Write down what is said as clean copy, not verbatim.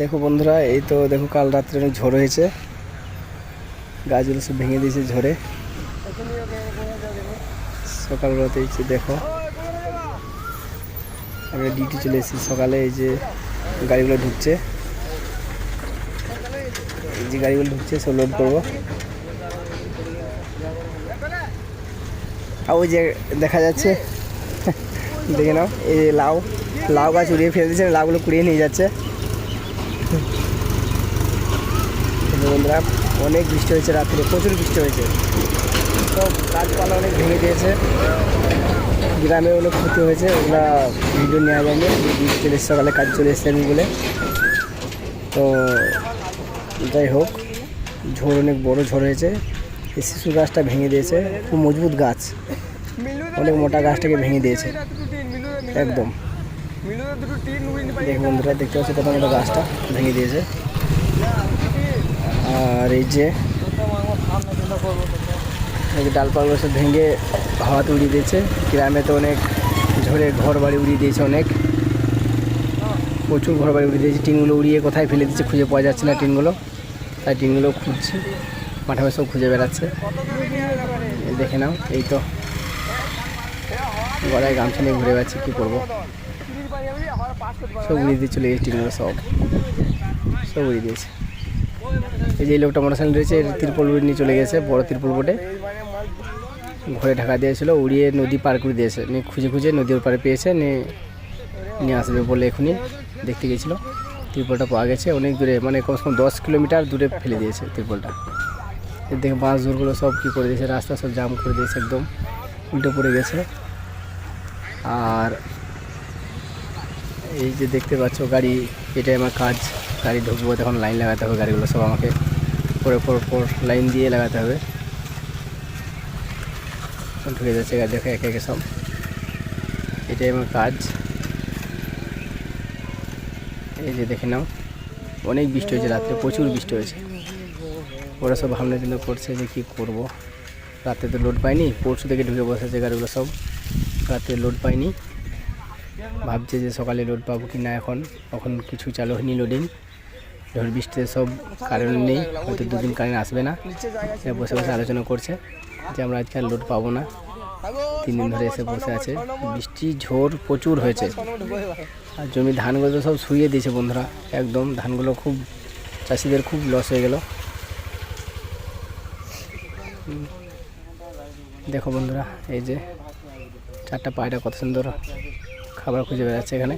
দেখো বন্ধুরা, এই তো দেখো কাল রাত্রে অনেক ঝড় হয়েছে, গাছগুলো সব ভেঙে দিয়েছে ঝড়ে। সকালবেলাতে এই যে দেখো আমরা ডিউটি চলে এসেছি সকালে। এই যে গাড়িগুলো ঢুকছে, এই যে গাড়িগুলো ঢুকছে, সব লোড করবো। আর ওই যে দেখা যাচ্ছে, দেখে নাও, এই লাউ লাউ গাছ উড়িয়ে ফেলে দিচ্ছে, লাউগুলো কুড়িয়ে নিয়ে যাচ্ছে। বন্ধুরা অনেক বৃষ্টি হয়েছে, রাত্রে প্রচুর বৃষ্টি হয়েছে, সব গাছপালা অনেক ভেঙে দিয়েছে, গ্রামে অনেক ক্ষতি হয়েছে। ওগুলা ভিডিও নেওয়া যায়নি, ডিউটি চলে এসে সকালে কাজ চলে এসছে আমি বলে। তো যাই হোক, ঝড় অনেক বড় ঝড় হয়েছে। এই শিশু গাছটা ভেঙে দিয়েছে, খুব মজবুত গাছ, অনেক মোটা গাছটাকে ভেঙে দিয়েছে একদম। দেখ বন্ধুরা, দেখতে পাচ্ছি কত মোটা গাছটা ভেঙে দিয়েছে। আর এই যে ডালপালাগুলো সব ভেঙে হাওয়াতে উড়িয়ে দিয়েছে। গ্রামে তো অনেক ঝড়ে ঘর বাড়ি উড়িয়ে দিয়েছে, অনেক প্রচুর ঘর বাড়ি উড়িয়ে দিয়েছে। টিনগুলো উড়িয়ে কোথায় ফেলে দিচ্ছে খুঁজে পাওয়া যাচ্ছে না টিনগুলো, তাই টিনগুলো খুঁজছি, মাঠে সব খুঁজে বেড়াচ্ছে। দেখে নাও, এই তো গলায় গামছা নিয়ে ঘুরে বেড়াচ্ছি, কী করবো, সব উড়িয়ে দিয়ে চলে গেছে টিনগুলো, সব উড়িয়ে দিয়েছে। এই যে লোকটা মোটরসাইকেল রয়েছে, তিরপল উড়িয়ে নিয়ে চলে গেছে, বড় তিরপল বোটে ঘরে ঢাকা দিয়েছিল, উড়িয়ে নদী পার করে দিয়েছে। নিয়ে খুঁজে খুঁজে নদীর পাড়ে পেয়েছে, নিয়ে আসবে বলে এখনই দেখতে গেছিলো। তিরপলটা পাওয়া গেছে অনেক দূরে, মানে কমসে কম 10 কিলোমিটার দূরে ফেলে দিয়েছে তিরপলটা। দেখে বাঁশ জোরগুলো সব কী করে দিয়েছে, রাস্তা সব জাম করে দিয়েছে, একদম উল্টে পড়ে গেছে। আর এই যে দেখতে পাচ্ছ গাড়ি, এটাই আমার কাজ, গাড়ি ঢুকবো, তখন লাইন লাগাতে হবে, গাড়িগুলো সব আমাকে পর লাইন দিয়ে লাগাতে হবে। ঢুকে যাচ্ছে গাড়ি, দেখে একে একে সব, এটাই আমার কাজ। এই যে দেখে নাও, অনেক বৃষ্টি হয়েছে রাত্রে, প্রচুর বৃষ্টি হয়েছে। ওরা সব ভাবনা চিন্তা করছে যে কী করবো, রাতে তো লোড পাইনি, পরশু থেকে ঢুকে বসেছে গাড়িগুলো সব, রাতে লোড পাইনি, ভাবছে যে সকালে লোড পাবো কি না। এখন কিছু চালু হয়নি লোডিং, ঝড় বৃষ্টিতে সব কারেন্ট নেই, হয়তো 2 দিন কারেন্ট আসবে না। বসে বসে আলোচনা করছে যে আমরা আজকে আর লোড পাবো না, 3 দিন ধরে এসে বসে আছে। বৃষ্টি ঝড় প্রচুর হয়েছে, আর জমি ধানগুলো তো সব শুইয়ে দিয়েছে বন্ধুরা, একদম ধানগুলো খুব, চাষিদের খুব লস হয়ে গেল। দেখো বন্ধুরা, এই যে 4টা পায়রা কত সুন্দর খাবার খুঁজে বেড়াচ্ছে এখানে।